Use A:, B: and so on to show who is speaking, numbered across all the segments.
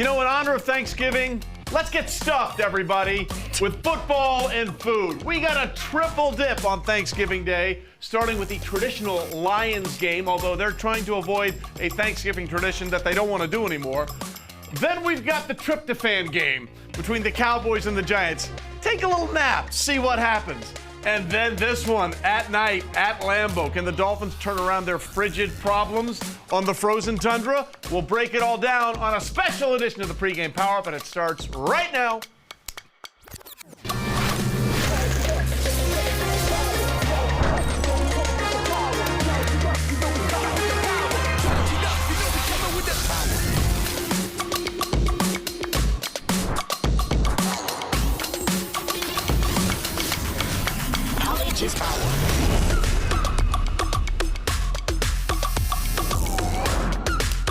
A: You know, in honor of Thanksgiving, let's get stuffed, everybody, with football and food. We got a triple dip on Thanksgiving Day, starting with the traditional Lions game, although they're trying to avoid a Thanksgiving tradition that they don't want to do anymore. Then we've got the tryptophan game between the Cowboys and the Giants. Take a little nap, see what happens. And then this one, at night, at Lambeau. Can the Dolphins turn around their frigid problems on the frozen tundra? We'll break it all down on a special edition of the Pregame PowerUp, and it starts right now.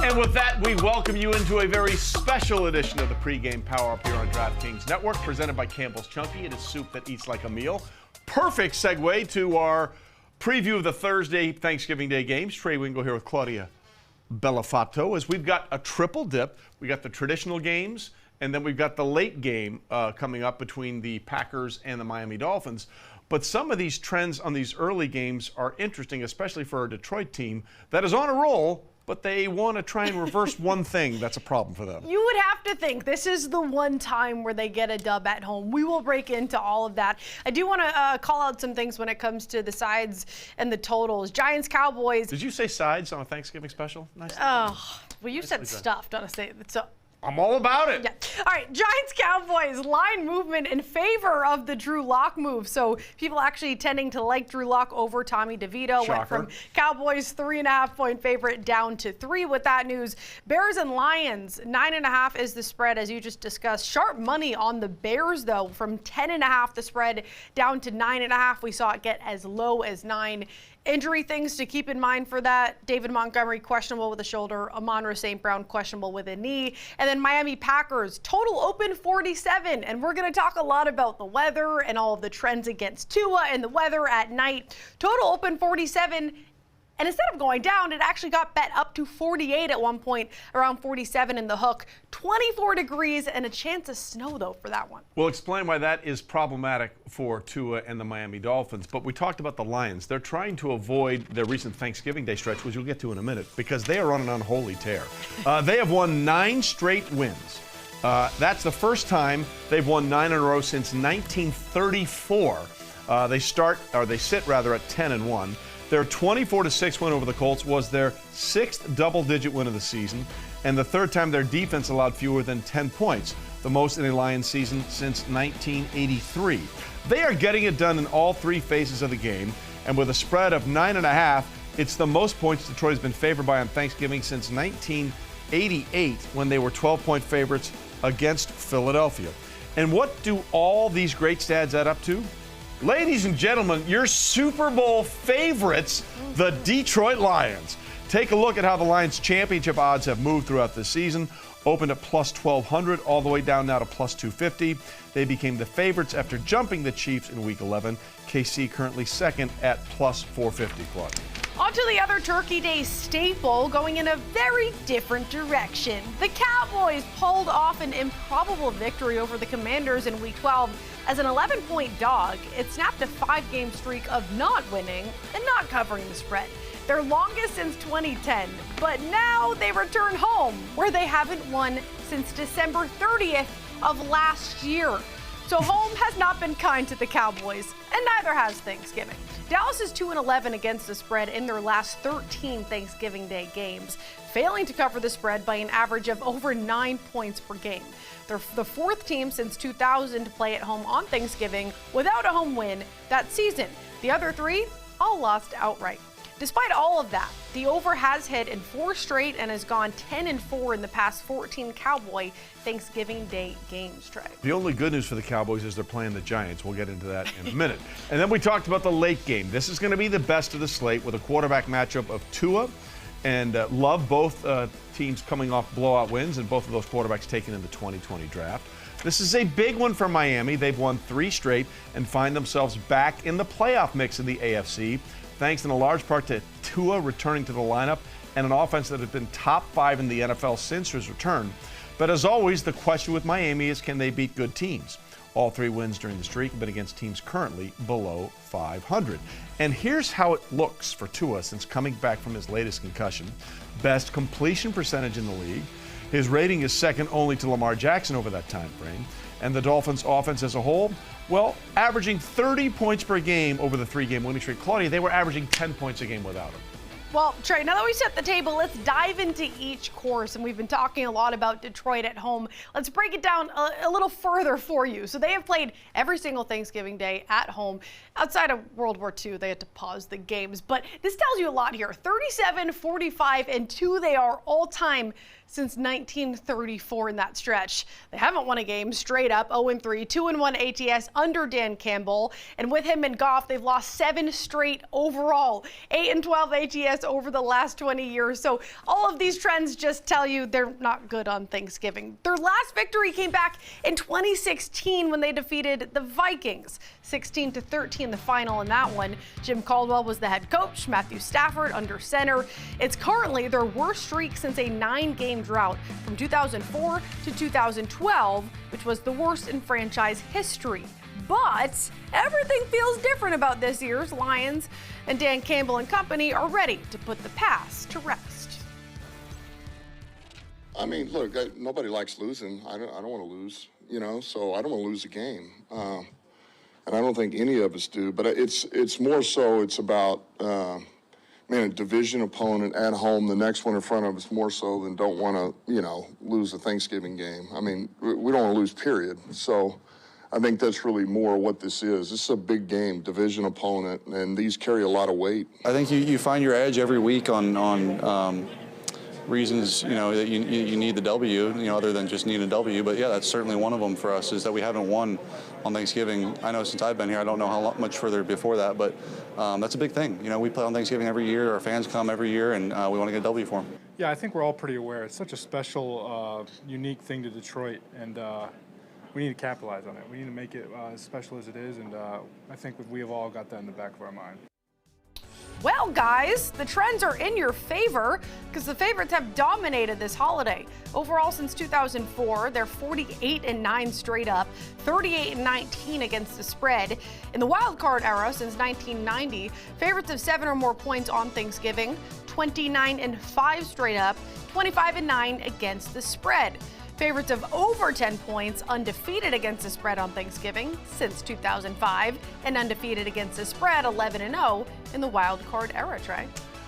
A: And with that, we welcome you into a very special edition of the Pregame PowerUp here on DraftKings Network, presented by Campbell's Chunky. It is soup that eats like a meal. Perfect segue to our preview of the Thursday Thanksgiving Day games. Trey, Wingo here with Claudia, Bellafotto. As we've got a triple dip, we got the traditional games, and then we've got the late game coming up between the Packers and the Miami Dolphins. But some of these trends on these early games are interesting, especially for a Detroit team that is on a roll, but they want to try and reverse one thing. That's a problem for them.
B: You would have to think this is the one time where they get a dub at home. We will break into all of that. I do want to call out some things when it comes to the sides and the totals. Giants, Cowboys.
A: Did you say sides on a Thanksgiving special? Nice.
B: Oh, well, you said stuffed on a say. So.
A: I'm all about it.
B: Yeah. All right, Giants, Cowboys, line movement in favor of the Drew Lock move. So people actually tending to like Drew Lock over Tommy DeVito.
A: Shocker.
B: Went from Cowboys 3.5-point favorite down to 3 with that news. Bears and Lions, 9.5 is the spread, as you just discussed. Sharp money on the Bears, though, from 10.5 the spread down to 9.5. We saw it get as low as 9. Injury things to keep in mind for that: David Montgomery questionable with a shoulder, Amon-Ra St. Brown questionable with a knee, and then Miami Packers total open 47. And we're going to talk a lot about the weather and all of the trends against Tua and the weather at night. Total open 47. And instead of going down, it actually got bet up to 48 at one point, around 47 in the hook. 24 degrees and a chance of snow, though, for that one.
A: We'll explain why that is problematic for Tua and the Miami Dolphins. But we talked about the Lions. They're trying to avoid their recent Thanksgiving Day stretch, which we'll get to in a minute, because they are on an unholy tear. They have won 9 straight wins. That's the first time they've won 9 in a row since 1934. They sit at 10-1. Their 24-6 win over the Colts was their 6th double-digit win of the season, and the 3rd time their defense allowed fewer than 10 points, the most in a Lions season since 1983. They are getting it done in all 3 phases of the game, and with a spread of 9.5, it's the most points Detroit has been favored by on Thanksgiving since 1988, when they were 12-point favorites against Philadelphia. And what do all these great stats add up to? Ladies and gentlemen, your Super Bowl favorites, the Detroit Lions. Take a look at how the Lions championship odds have moved throughout the season. Opened at plus 1,200, all the way down now to plus 250. They became the favorites after jumping the Chiefs in Week 11. KC currently second at plus 450. Claudia.
B: On to the other Turkey Day staple, going in a very different direction. The Cowboys pulled off an improbable victory over the Commanders in Week 12. As an 11-point dog, it snapped a 5-game streak of not winning and not covering the spread. Their longest since 2010, but now they return home, where they haven't won since December 30th of last year. So home has not been kind to the Cowboys, and neither has Thanksgiving. Dallas is 2-11 against the spread in their last 13 Thanksgiving Day games, failing to cover the spread by an average of over 9 points per game. They're the 4th team since 2000 to play at home on Thanksgiving without a home win that season. The other 3 all lost outright. Despite all of that, the over has hit in 4 straight and has gone 10-4 in the past 14 Cowboy Thanksgiving Day games, Trey.
A: The only good news for the Cowboys is they're playing the Giants. We'll get into that in a minute. And then we talked about the late game. This is going to be the best of the slate with a quarterback matchup of Tua and Love, both teams coming off blowout wins, and both of those quarterbacks taken in the 2020 draft. This is a big one for Miami. They've won 3 straight and find themselves back in the playoff mix in the AFC, thanks in a large part to Tua returning to the lineup and an offense that has been top 5 in the NFL since his return. But as always, the question with Miami is, can they beat good teams? All 3 wins during the streak have been against teams currently below 500. And here's how it looks for Tua since coming back from his latest concussion. Best completion percentage in the league. His rating is second only to Lamar Jackson over that time frame. And the Dolphins' offense as a whole, well, averaging 30 points per game over the 3-game winning streak. Claudia, they were averaging 10 points a game without him.
B: Well, Trey, now that we set the table, let's dive into each course. And we've been talking a lot about Detroit at home. Let's break it down a little further for you. So they have played every single Thanksgiving Day at home. Outside of World War II, they had to pause the games. But this tells you a lot here. 37, 45, and 2 they are all-time since 1934 in that stretch. They haven't won a game straight up, 0-3, 2-1 ATS under Dan Campbell. And with him and Goff, they've lost 7 straight overall, 8-12 ATS over the last 20 years. So all of these trends just tell you they're not good on Thanksgiving. Their last victory came back in 2016 when they defeated the Vikings, 16-13 in the final in that one. Jim Caldwell was the head coach, Matthew Stafford under center. It's currently their worst streak since a 9-game drought from 2004 to 2012, which was the worst in franchise history. But everything feels different about this year's Lions, and Dan Campbell and company are ready to put the past to rest.
C: I mean, look, nobody likes losing. I don't want to lose, so I don't want to lose a game. And I don't think any of us do, but it's more so it's about, a division opponent at home, the next one in front of us more so than don't want to, lose a Thanksgiving game. I mean, we don't want to lose, period. So I think that's really more what this is. This is a big game, division opponent, and these carry a lot of weight.
D: I think you find your edge every week on reasons, that you need the W, other than just need a W. But yeah, that's certainly one of them for us, is that we haven't won on Thanksgiving. I know since I've been here, I don't know how much further before that, but that's a big thing. We play on Thanksgiving every year. Our fans come every year, and we want to get a W for them.
E: Yeah, I think we're all pretty aware. It's such a special, unique thing to Detroit, and we need to capitalize on it. We need to make it as special as it is, and I think we have all got that in the back of our mind.
B: Well, guys, the trends are in your favor because the favorites have dominated this holiday. Overall, since 2004, they're 48-9 straight up, 38-19 against the spread. In the wild card era, since 1990, favorites have 7 or more points on Thanksgiving, 29-5 straight up, 25-9 against the spread. Favorites of over 10 points, undefeated against the spread on Thanksgiving since 2005, and undefeated against the spread 11-0 in the wild card era, Trey.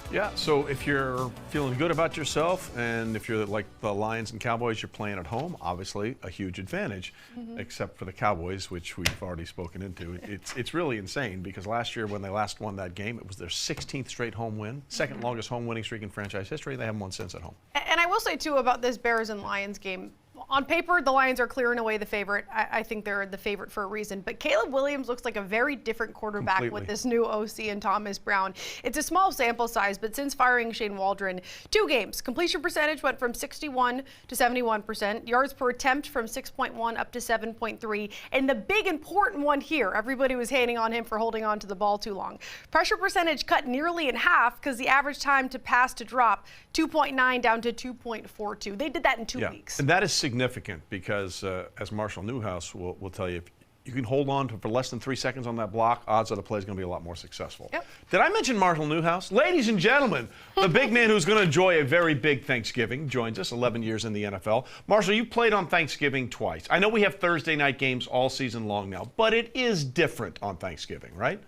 A: Yeah, so if you're feeling good about yourself, and if you're like the Lions and Cowboys, you're playing at home, obviously a huge advantage, except for the Cowboys, which we've already spoken into. It's really insane because last year when they last won that game, it was their 16th straight home win, second longest home winning streak in franchise history. They haven't won since at home.
B: And I will say, too, about this Bears and Lions game, on paper, the Lions are clearing away the favorite. I think they're the favorite for a reason. But Caleb Williams looks like a very different quarterback
A: Completely.
B: with this new OC and Thomas Brown. It's a small sample size, but since firing Shane Waldron, 2 games, completion percentage went from 61 to 71%, yards per attempt from 6.1 up to 7.3. And the big important one here, everybody was hating on him for holding on to the ball too long. Pressure percentage cut nearly in half because the average time to pass to drop, 2.9 down to 2.42. They did that in 2 weeks.
A: And that is significant because, as Marshall Newhouse will tell you, if you can hold on to for less than 3 seconds on that block, odds are the play is going to be a lot more successful.
B: Yep.
A: Did I mention Marshall Newhouse? Ladies and gentlemen, the big man who's going to enjoy a very big Thanksgiving joins us, 11 years in the NFL. Marshall, you played on Thanksgiving twice. I know we have Thursday night games all season long now, but it is different on Thanksgiving, right?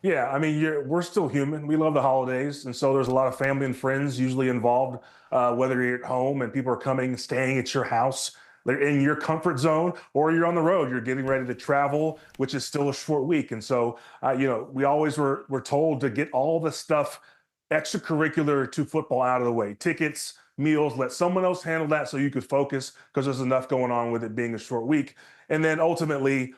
F: Yeah, I mean, we're still human. We love the holidays, and so there's a lot of family and friends usually involved, whether you're at home and people are coming, staying at your house. They're in your comfort zone, or you're on the road. You're getting ready to travel, which is still a short week. And so, we always were told to get all the stuff extracurricular to football out of the way. Tickets, meals, let someone else handle that so you could focus because there's enough going on with it being a short week. And then ultimately,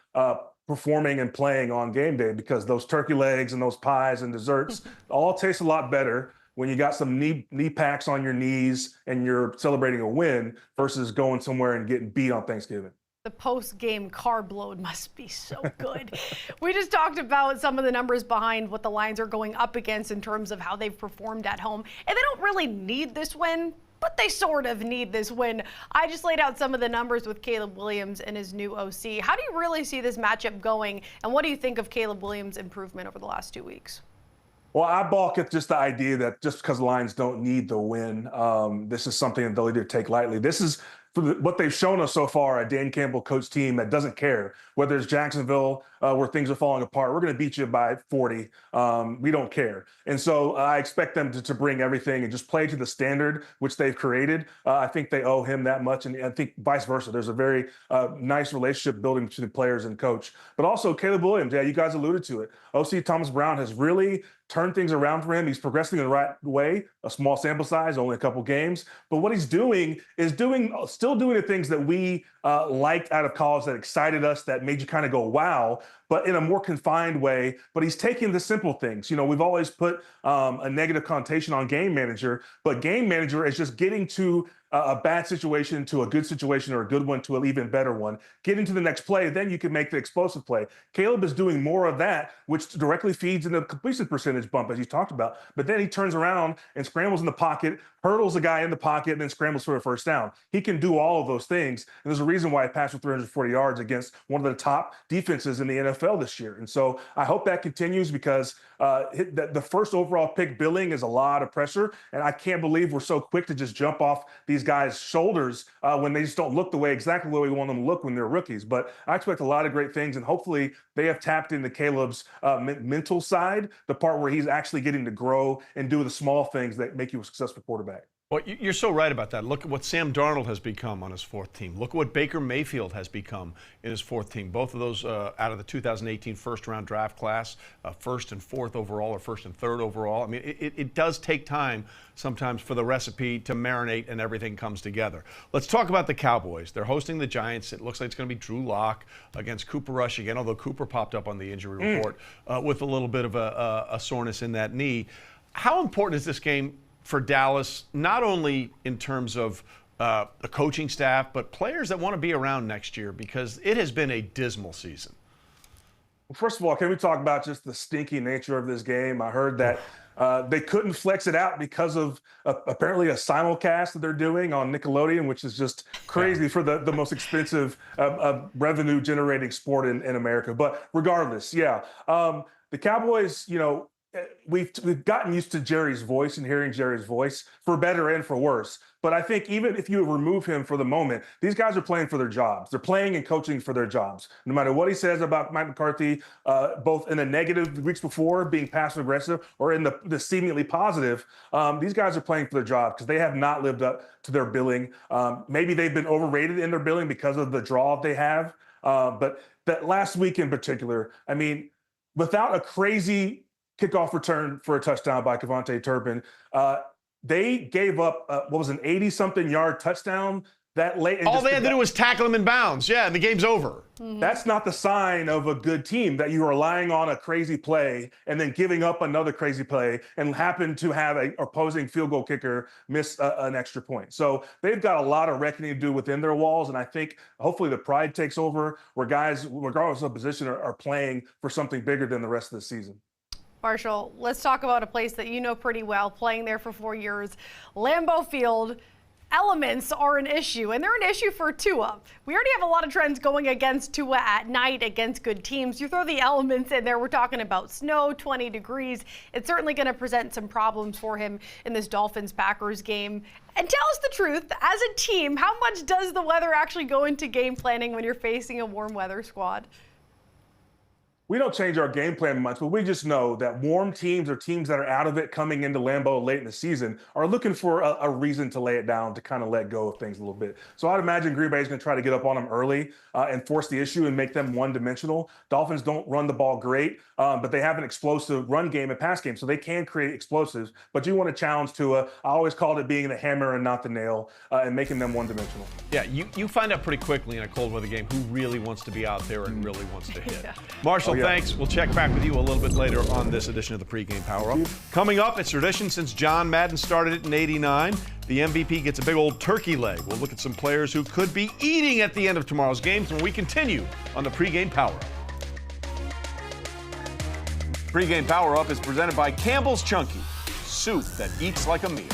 F: performing and playing on game day, because those turkey legs and those pies and desserts all taste a lot better when you got some knee packs on your knees and you're celebrating a win versus going somewhere and getting beat on Thanksgiving.
B: The post-game carb load must be so good. We just talked about some of the numbers behind what the Lions are going up against in terms of how they've performed at home. And they don't really need this win, but they sort of need this win. I just laid out some of the numbers with Caleb Williams and his new OC. How do you really see this matchup going, and what do you think of Caleb Williams' improvement over the last 2 weeks?
F: Well, I balk at just the idea that just because the Lions don't need the win, this is something that they'll either take lightly. This is what they've shown us so far, a Dan Campbell coach team that doesn't care whether it's Jacksonville where things are falling apart. We're going to beat you by 40. We don't care. And so I expect them to bring everything and just play to the standard which they've created. I think they owe him that much. And I think vice versa. There's a very nice relationship building between the players and coach. But also Caleb Williams, yeah, you guys alluded to it. OC Thomas Brown has really turned things around for him. He's progressing in the right way, a small sample size, only a couple games. But what he's doing is still doing the things that we liked out of college that excited us, that made you kind of go, wow, but in a more confined way. But he's taking the simple things. You know, we've always put a negative connotation on game manager, but game manager is just getting to a bad situation to a good situation, or a good one to an even better one. Get into the next play, then you can make the explosive play. Caleb is doing more of that, which directly feeds into the completion percentage bump, as you talked about. But then he turns around and scrambles in the pocket, hurdles a guy in the pocket, and then scrambles for a first down. He can do all of those things. And there's a reason why he passed for 340 yards against one of the top defenses in the NFL this year. And so I hope that continues, because the first overall pick billing is a lot of pressure. And I can't believe we're so quick to just jump off these guys' shoulders when they just don't look exactly the way we want them to look when they're rookies. But I expect a lot of great things, and hopefully they have tapped into Caleb's mental side, the part where he's actually getting to grow and do the small things that make you a successful quarterback.
A: Well, you're so right about that. Look at what Sam Darnold has become on his fourth team. Look at what Baker Mayfield has become in his fourth team. Both of those out of the 2018 first-round draft class, first and fourth overall, or first and third overall. I mean, it does take time sometimes for the recipe to marinate and everything comes together. Let's talk about the Cowboys. They're hosting the Giants. It looks like it's going to be Drew Lock against Cooper Rush again, although Cooper popped up on the injury report with a little bit of a soreness in that knee. How important is this game for Dallas, not only in terms of the coaching staff, but players that want to be around next year, because it has been a dismal season?
F: Well, first of all, can we talk about just the stinky nature of this game? I heard that they couldn't flex it out because of apparently a simulcast that they're doing on Nickelodeon, which is just crazy for the most expensive revenue-generating sport in America. But regardless, yeah, the Cowboys, you know, we've gotten used to Jerry's voice and hearing Jerry's voice, for better and for worse. But I think even if you remove him for the moment, these guys are playing for their jobs. They're playing and coaching for their jobs. No matter what he says about Mike McCarthy, both in the negative weeks before, being passive aggressive, or in the seemingly positive, these guys are playing for their job, because they have not lived up to their billing. Maybe they've been overrated in their billing because of the draw they have. But that last week in particular, I mean, without a crazy kickoff return for a touchdown by Kevontae Turpin, they gave up, what was an 80-something yard touchdown that late.
A: All they had to do was tackle him in bounds, yeah, and the game's over.
F: That's not the sign of a good team, that you are relying on a crazy play and then giving up another crazy play and happen to have an opposing field goal kicker miss an extra point. So they've got a lot of reckoning to do within their walls, and I think hopefully the pride takes over, where guys, regardless of position, are playing for something bigger than the rest of the season.
B: Marshall, let's talk about a place that you know pretty well, playing there for 4 years, Lambeau Field. Elements are an issue, and they're an issue for Tua. We already have a lot of trends going against Tua at night against good teams. You throw the elements in there, we're talking about snow, 20 degrees. It's certainly going to present some problems for him in this Dolphins-Packers game. And tell us the truth, as a team, how much does the weather actually go into game planning when you're facing a warm weather squad?
F: We don't change our game plan much, but we just know that warm teams, or teams that are out of it coming into Lambeau late in the season, are looking for a reason to lay it down, to kind of let go of things a little bit. So I'd imagine Green Bay is going to try to get up on them early and force the issue and make them one-dimensional. Dolphins don't run the ball great, but they have an explosive run game and pass game, so they can create explosives. But you want to challenge Tua. I always called it being the hammer and not the nail, and making them one-dimensional.
A: Yeah, you find out pretty quickly in a cold weather game who really wants to be out there and really wants to hit. Marshall, thanks. We'll check back with you a little bit later on this edition of the Pregame PowerUp. Coming up, it's tradition since John Madden started it in '89. The MVP gets a big old turkey leg. We'll look at some players who could be eating at the end of tomorrow's games when we continue on the Pregame PowerUp. Pregame PowerUp is presented by Campbell's Chunky, soup that eats like a meal.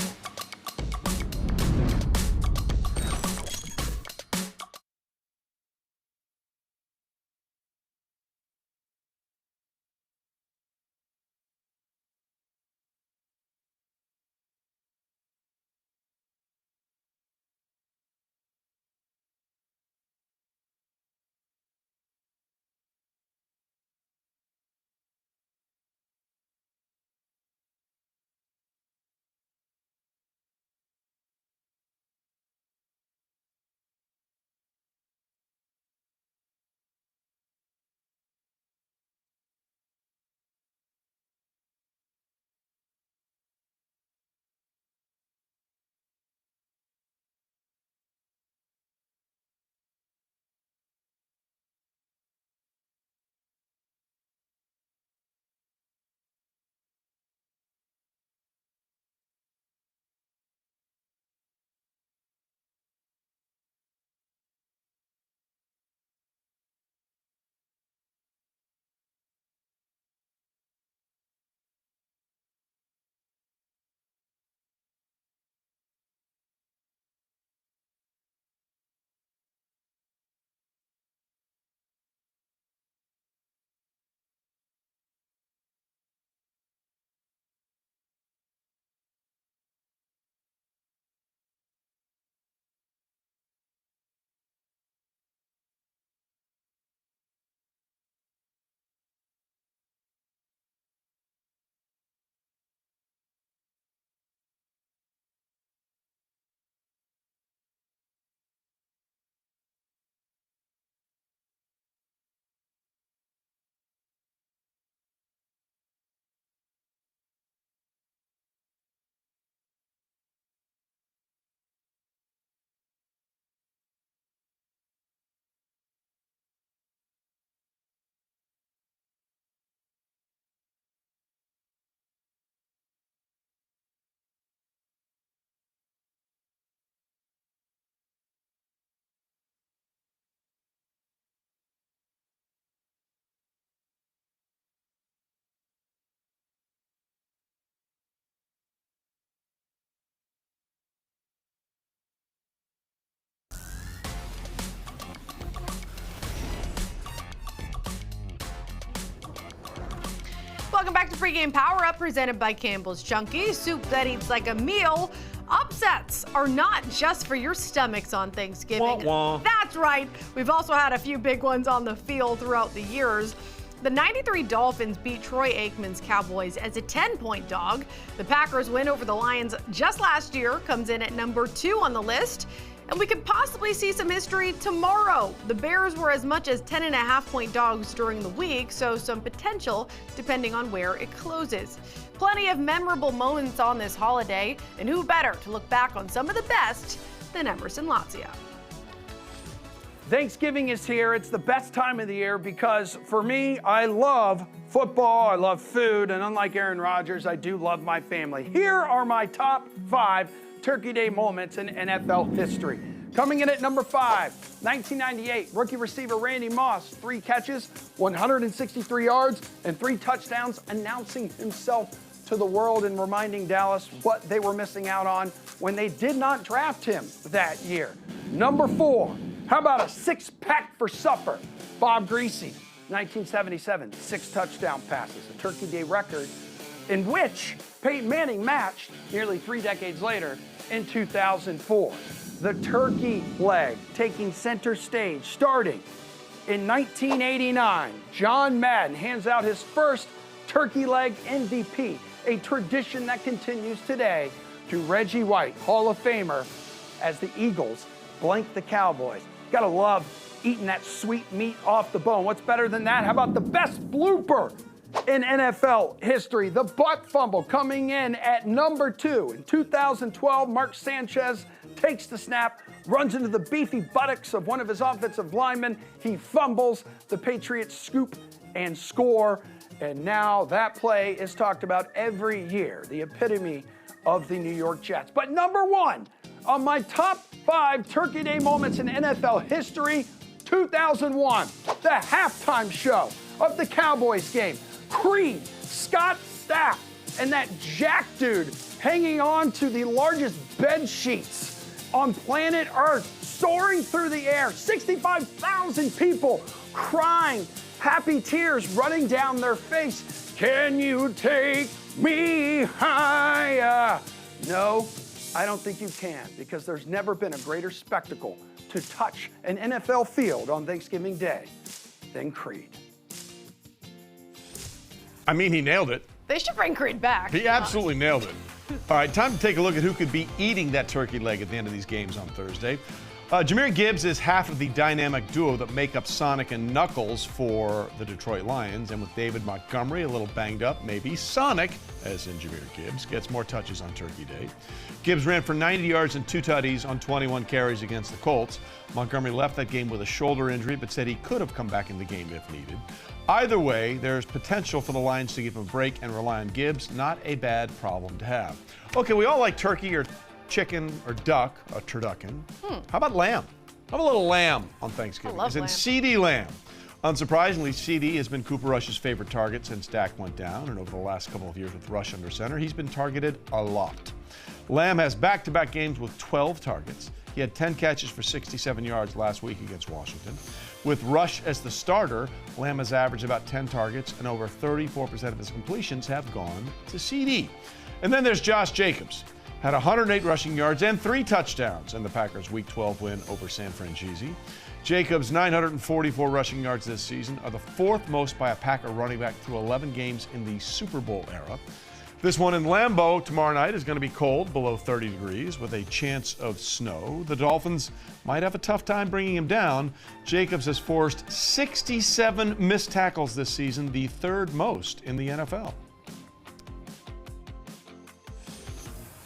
B: Welcome back to Pregame PowerUp, presented by Campbell's Chunky. Soup that eats like a meal. Upsets are not just for your stomachs on Thanksgiving.
A: Wah, wah.
B: That's right. We've also had a few big ones on the field throughout the years. The 93 Dolphins beat Troy Aikman's Cowboys as a 10-point dog. The Packers win over the Lions just last year comes in at number 2 on the list. And we could possibly see some history tomorrow. The Bears were as much as 10.5-point dogs during the week, so some potential depending on where it closes. Plenty of memorable moments on this holiday, and who better to look back on some of the best than Emerson Lazia.
G: Thanksgiving is here. It's the best time of the year because for me, I love football, I love food, and unlike Aaron Rodgers, I do love my family. Here are my top 5 Turkey Day moments in NFL history. Coming in at number 5, 1998, rookie receiver Randy Moss, 3 catches, 163 yards, and 3 touchdowns, announcing himself to the world and reminding Dallas what they were missing out on when they did not draft him that year. Number 4, how about a 6-pack for supper? Bob Greasy, 1977, 6 touchdown passes, a Turkey Day record in which Peyton Manning matched nearly 3 decades later in 2004. The turkey leg taking center stage starting in 1989. John Madden hands out his first turkey leg MVP, a tradition that continues today to Reggie White, Hall of Famer, as the Eagles blank the Cowboys. Gotta love eating that sweet meat off the bone. What's better than that? How about the best blooper in NFL history? The butt fumble coming in at number 2. In 2012, Mark Sanchez takes the snap, runs into the beefy buttocks of one of his offensive linemen. He fumbles. The Patriots scoop and score. And now that play is talked about every year, the epitome of the New York Jets. But number 1 on my top 5 Turkey Day moments in NFL history, 2001, the halftime show of the Cowboys game. Creed, Scott Stapp, and that Jack dude hanging on to the largest bed sheets on planet Earth, soaring through the air. 65,000 people crying, happy tears running down their face. Can you take me higher? No, I don't think you can, because there's never been a greater spectacle to touch an NFL field on Thanksgiving Day than Creed.
A: I mean, he nailed it.
B: They should bring Creed back.
A: He absolutely nailed it. All right, time to take a look at who could be eating that turkey leg at the end of these games on Thursday. Jahmyr Gibbs is half of the dynamic duo that make up Sonic and Knuckles for the Detroit Lions. And with David Montgomery a little banged up, maybe Sonic, as in Jahmyr Gibbs, gets more touches on Turkey Day. Gibbs ran for 90 yards and 2 tutties on 21 carries against the Colts. Montgomery left that game with a shoulder injury, but said he could have come back in the game if needed. Either way, there's potential for the Lions to give him a break and rely on Gibbs. Not a bad problem to have. Okay, we all like turkey or chicken or duck, a turducken. How about lamb? How about a little lamb on Thanksgiving?
B: I love
A: As in
B: lamb.
A: CD Lamb. Unsurprisingly, CD has been Cooper Rush's favorite target since Dak went down, and over the last couple of years with Rush under center, he's been targeted a lot. Lamb has back-to-back games with 12 targets. He had 10 catches for 67 yards last week against Washington. With Rush as the starter, Lamb has averaged about 10 targets, and over 34% of his completions have gone to CD. And then there's Josh Jacobs. Had 108 rushing yards and 3 touchdowns in the Packers' Week 12 win over San Francisco. Jacobs' 944 rushing yards this season are the 4th most by a Packer running back through 11 games in the Super Bowl era. This one in Lambeau tomorrow night is going to be cold, below 30 degrees, with a chance of snow. The Dolphins might have a tough time bringing him down. Jacobs has forced 67 missed tackles this season, the 3rd most in the NFL.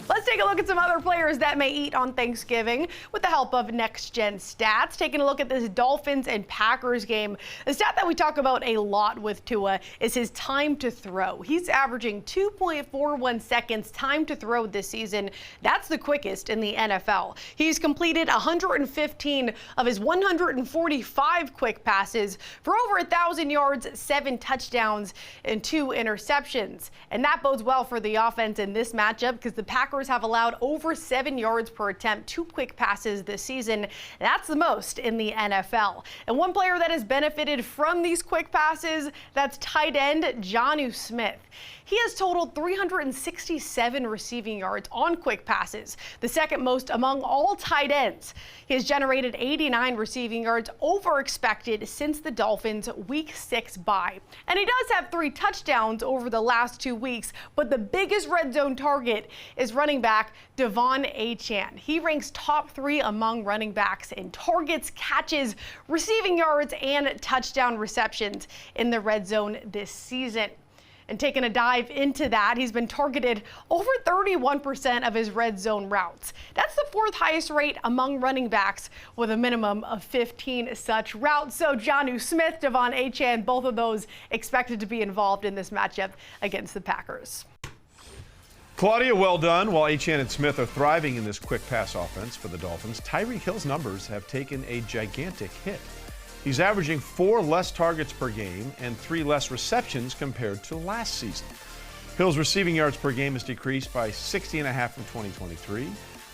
B: Let's take a look at some other players that may eat on Thanksgiving with the help of Next Gen Stats. Taking a look at this Dolphins and Packers game. A stat that we talk about a lot with Tua is his time to throw. He's averaging 2.41 seconds time to throw this season. That's the quickest in the NFL. He's completed 115 of his 145 quick passes for over 1,000 yards, 7 touchdowns, and 2 interceptions. And that bodes well for the offense in this matchup because the Packers have have allowed over 7 yards per attempt to quick passes this season. That's the most in the NFL. And one player that has benefited from these quick passes, that's tight end Jonnu Smith. He has totaled 367 receiving yards on quick passes, the second most among all tight ends. He has generated 89 receiving yards over expected since the Dolphins' Week 6 bye. And he does have 3 touchdowns over the last 2 weeks, but the biggest red zone target is running back De'Von Achane. He ranks top 3 among running backs in targets, catches, receiving yards, and touchdown receptions in the red zone this season. And taking a dive into that, he's been targeted over 31% of his red zone routes. That's the 4th highest rate among running backs with a minimum of 15 such routes. So Jonnu Smith, De'Von Achane, both of those expected to be involved in this matchup against the Packers.
A: Claudia, well done. While Achane and Smith are thriving in this quick pass offense for the Dolphins, Tyreek Hill's numbers have taken a gigantic hit. He's averaging 4 less targets per game and 3 less receptions compared to last season. Hill's receiving yards per game has decreased by 60.5 from 2023 to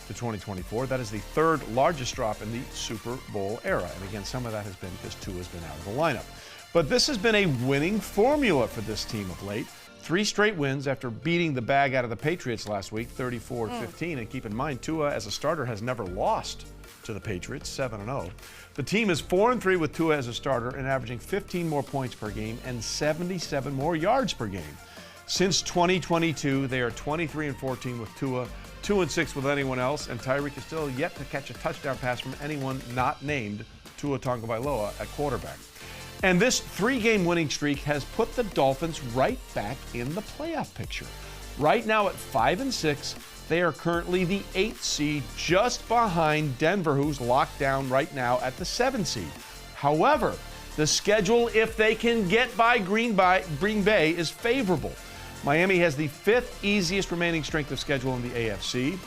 A: 2024. That is the 3rd largest drop in the Super Bowl era. And again, some of that has been because Tua has been out of the lineup. But this has been a winning formula for this team of late. 3 straight wins after beating the bag out of the Patriots last week, 34-15. And keep in mind, Tua as a starter has never lost to the Patriots, 7-0. The team is 4-3 with Tua as a starter and averaging 15 more points per game and 77 more yards per game. Since 2022, they are 23-14 with Tua, 2-6 with anyone else, and Tyreek is still yet to catch a touchdown pass from anyone not named Tua Tagovailoa at quarterback. And this 3-game winning streak has put the Dolphins right back in the playoff picture. Right now at 5-6, they are currently the 8th seed, just behind Denver, who's locked down right now at the 7th seed. However, the schedule, if they can get by Green Bay, is favorable. Miami has the 5th easiest remaining strength of schedule in the AFC.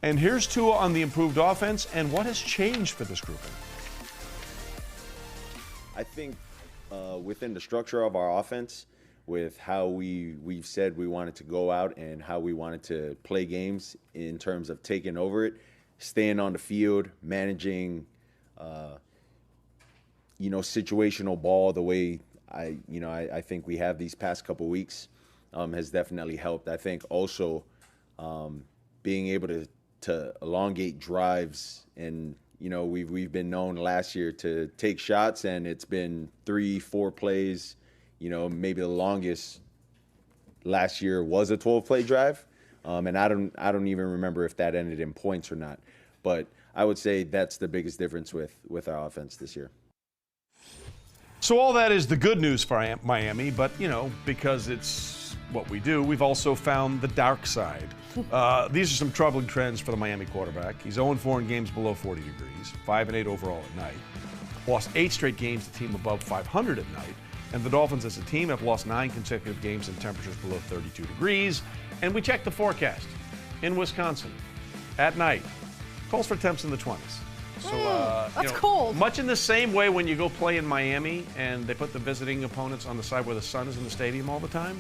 A: And here's Tua on the improved offense and what has changed for this grouping.
H: I think within the structure of our offense, with how we've said we wanted to go out and how we wanted to play games in terms of taking over it, staying on the field, managing, situational ball the way I think we have these past couple weeks has definitely helped. I think also being able to elongate drives, and we've been known last year to take shots, and it's been 3-4 plays. Maybe the longest last year was a 12-play drive, and I don't even remember if that ended in points or not. But I would say that's the biggest difference with our offense this year.
A: So all that is the good news for Miami, but because it's what we do, we've also found the dark side. These are some troubling trends for the Miami quarterback. He's 0-4 in games below 40 degrees, 5-8 overall at night. Lost 8 straight games to team above 500 at night. And the Dolphins as a team have lost 9 consecutive games in temperatures below 32 degrees. And we checked the forecast in Wisconsin at night. Calls for temps in the 20s. So
B: that's cold.
A: Much in the same way when you go play in Miami and they put the visiting opponents on the side where the sun is in the stadium all the time,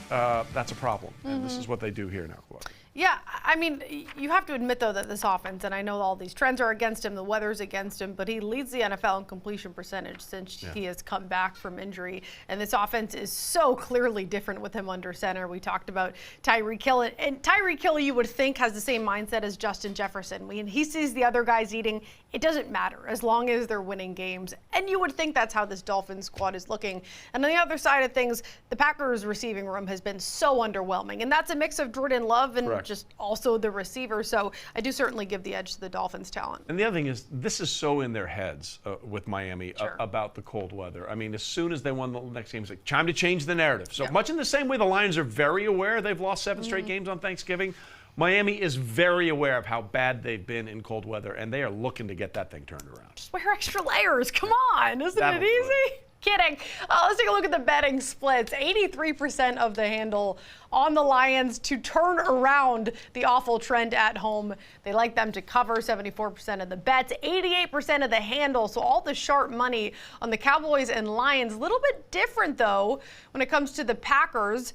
A: that's a problem. And this is what they do here now, Claudia.
B: Yeah, I mean, you have to admit, though, that this offense, and I know all these trends are against him, the weather's against him, but he leads the NFL in completion percentage since he has come back from injury. And this offense is so clearly different with him under center. We talked about Tyreek Hill. And Tyreek Hill, you would think, has the same mindset as Justin Jefferson. When he sees the other guys eating, it doesn't matter as long as they're winning games. And you would think that's how this Dolphins squad is looking. And on the other side of things, the Packers receiving room has been so underwhelming. And that's a mix of Jordan Love and just also the receiver. So I do certainly give the edge to the Dolphins' talent.
A: And the other thing is, this is so in their heads with Miami about the cold weather. I mean, as soon as they won the next game, it's like time to change the narrative. So much in the same way the Lions are very aware they've lost 7 straight games on Thanksgiving, Miami is very aware of how bad they've been in cold weather, and they are looking to get that thing turned around.
B: Just wear extra layers. Come on. Isn't it easy? Kidding. Let's take a look at the betting splits. 83% of the handle on the Lions to turn around the awful trend at home. They like them to cover 74% of the bets, 88% of the handle. So all the sharp money on the Cowboys and Lions. A little bit different, though, when it comes to the Packers.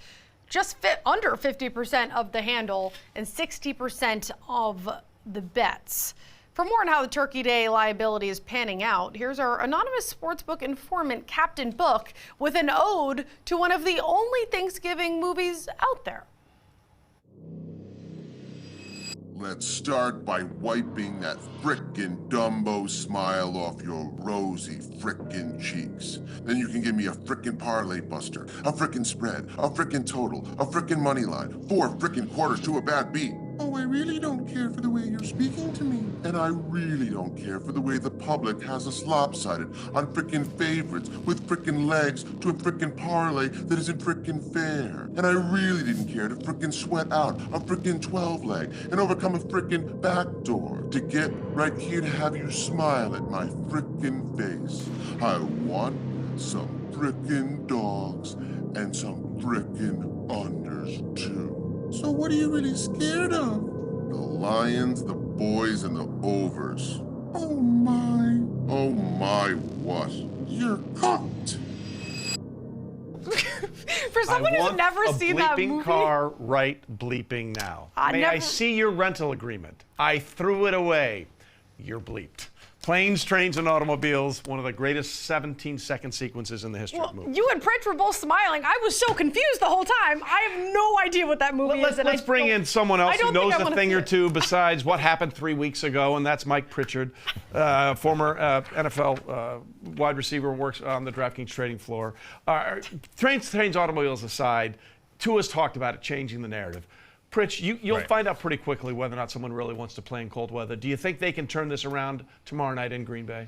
B: just under 50% of the handle and 60% of the bets. For more on how the Turkey Day liability is panning out, here's our anonymous sportsbook informant, Captain Book, with an ode to one of the only Thanksgiving movies out there.
I: Let's start by wiping that frickin' Dumbo smile off your rosy frickin' cheeks. Then you can give me a frickin' parlay buster, a frickin' spread, a frickin' total, a frickin' money line, 4 frickin' quarters to a bad beat. Oh, I really don't care for the way you're speaking to me. And I really don't care for the way the public has us lopsided on frickin' favorites with frickin' legs to a frickin' parlay that isn't frickin' fair. And I really didn't care to frickin' sweat out a frickin' 12-leg and overcome a frickin' backdoor to get right here to have you smile at my frickin' face. I want some frickin' dogs and some frickin' unders too. So what are you really scared of? The Lions, the boys, and the overs. Oh my what? You're cooked.
B: For someone who's never seen that movie.
A: I want a bleeping car right bleeping now. May I see your rental agreement? I threw it away. You're bleeped. Planes, Trains, and Automobiles, one of the greatest 17-second sequences in the history of movies.
B: You and Pritch were both smiling. I was so confused the whole time. I have no idea what that movie is.
A: Let's bring in someone else who knows a thing or two besides what happened 3 weeks ago, and that's Mike Pritchard, former NFL wide receiver, works on the DraftKings trading floor. Trains, Automobiles aside, Tua's talked about it changing the narrative. Pritch, you'll find out pretty quickly whether or not someone really wants to play in cold weather. Do you think they can turn this around tomorrow night in Green Bay?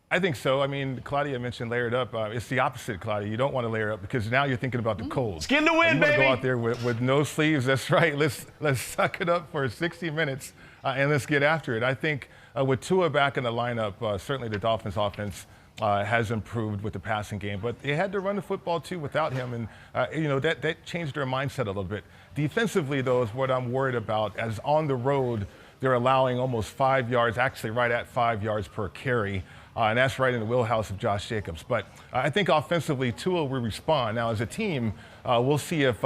J: I think so. I mean, Claudia mentioned layered up. It's the opposite, Claudia. You don't want to layer up because now you're thinking about the cold.
A: Skin to win, baby.
J: You want to go out there with no sleeves. That's right. Let's suck it up for 60 minutes and let's get after it. I think with Tua back in the lineup, certainly the Dolphins offense has improved with the passing game, but they had to run the football too without him, and that changed their mindset a little bit. Defensively, though, is what I'm worried about. As on the road, they're allowing almost 5 yards, actually right at 5 yards per carry, and that's right in the wheelhouse of Josh Jacobs. But I think offensively, Tua will respond. Now, as a team, we'll see if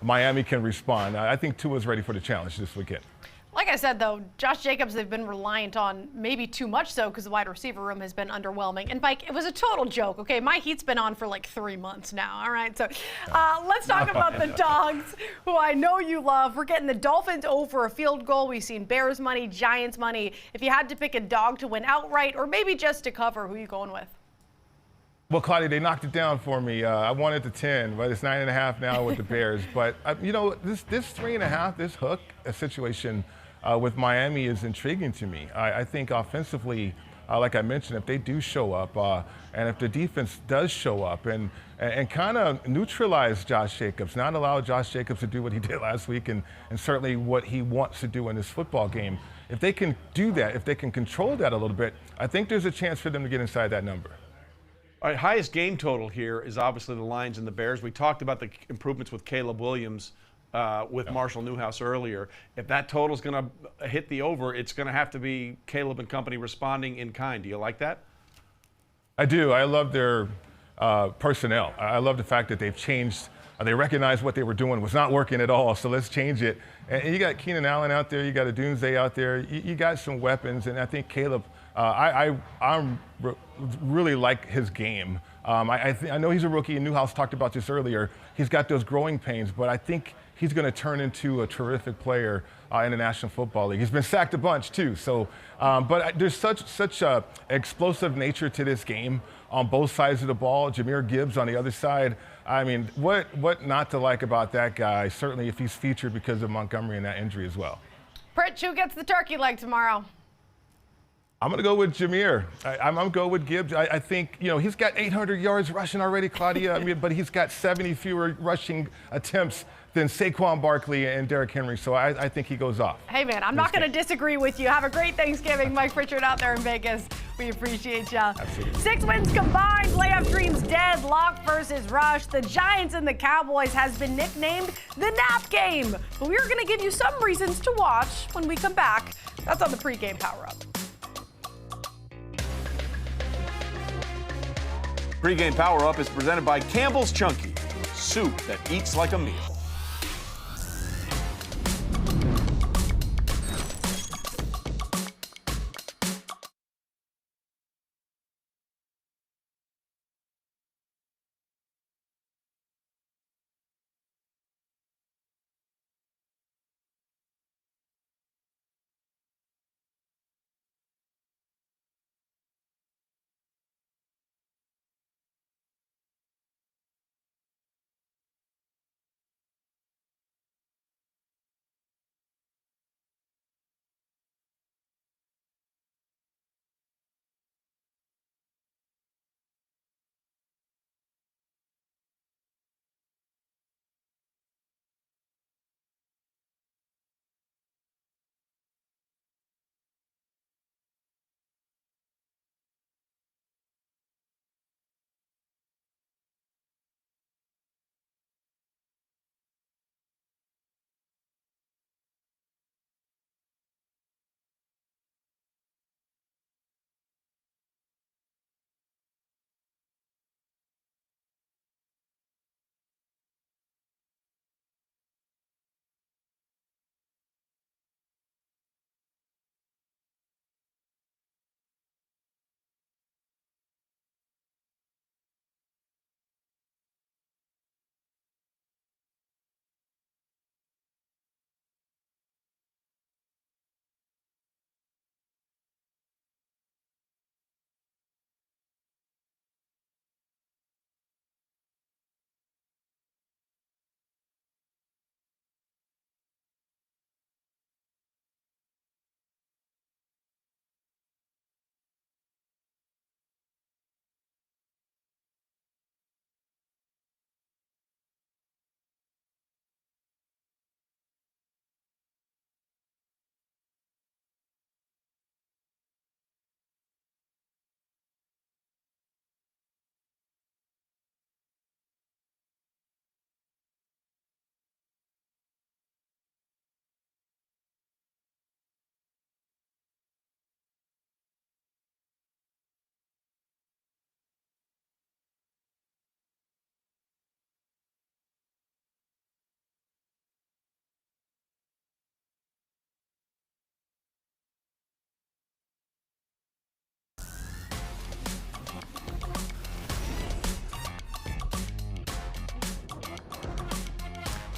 J: Miami can respond. I think Tua's ready for the challenge this weekend.
B: Like I said, though, Josh Jacobs, they've been reliant on, maybe too much so, because the wide receiver room has been underwhelming. And, Mike, it was a total joke, okay? My heat's been on for like 3 months now, all right? So let's talk about the dogs, who I know you love. We're getting the Dolphins over a field goal. We've seen Bears money, Giants money. If you had to pick a dog to win outright or maybe just to cover, who are you going with?
J: Well, Claudia, they knocked it down for me. I wanted the 10, but it's 9.5 now with the Bears. But, this 3.5, this hook situation with Miami is intriguing to me. I think offensively, like I mentioned, if they do show up and if the defense does show up and kind of neutralize Josh Jacobs, not allow Josh Jacobs to do what he did last week and certainly what he wants to do in this football game, if they can do that, if they can control that a little bit, I think there's a chance for them to get inside that number.
A: All right, highest game total here is obviously the Lions and the Bears. We talked about the improvements with Caleb Williams with Marshall Newhouse earlier. If that total's going to hit the over, it's going to have to be Caleb and company responding in kind. Do you like that?
J: I do. I love their personnel. I love the fact that they've changed. They recognized what they were doing was not working at all, so let's change it. And you got Keenan Allen out there. You got a Doomsday out there. You got some weapons, and I think Caleb, I really like his game. I know he's a rookie, and Newhouse talked about this earlier. He's got those growing pains, but I think he's going to turn into a terrific player in the National Football League. He's been sacked a bunch too. So, but there's such a explosive nature to this game on both sides of the ball. Jahmyr Gibbs on the other side. I mean, what not to like about that guy? Certainly, if he's featured because of Montgomery and that injury as well.
B: Pritch, who gets the turkey leg tomorrow?
J: I'm going to go with Jahmyr. I'm going to go with Gibbs. I think, he's got 800 yards rushing already, Claudia, but he's got 70 fewer rushing attempts than Saquon Barkley and Derrick Henry, so I think he goes off.
B: Hey, man, I'm not going to disagree with you. Have a great Thanksgiving, Mike Pritchard out there in Vegas. We appreciate you.
J: Absolutely.
B: 6 wins combined, playoff dreams dead, lock versus rush. The Giants and the Cowboys has been nicknamed the nap game. But we're going to give you some reasons to watch when we come back. That's on the Pregame PowerUp.
A: Pregame PowerUp is presented by Campbell's Chunky. soup that eats like a meal.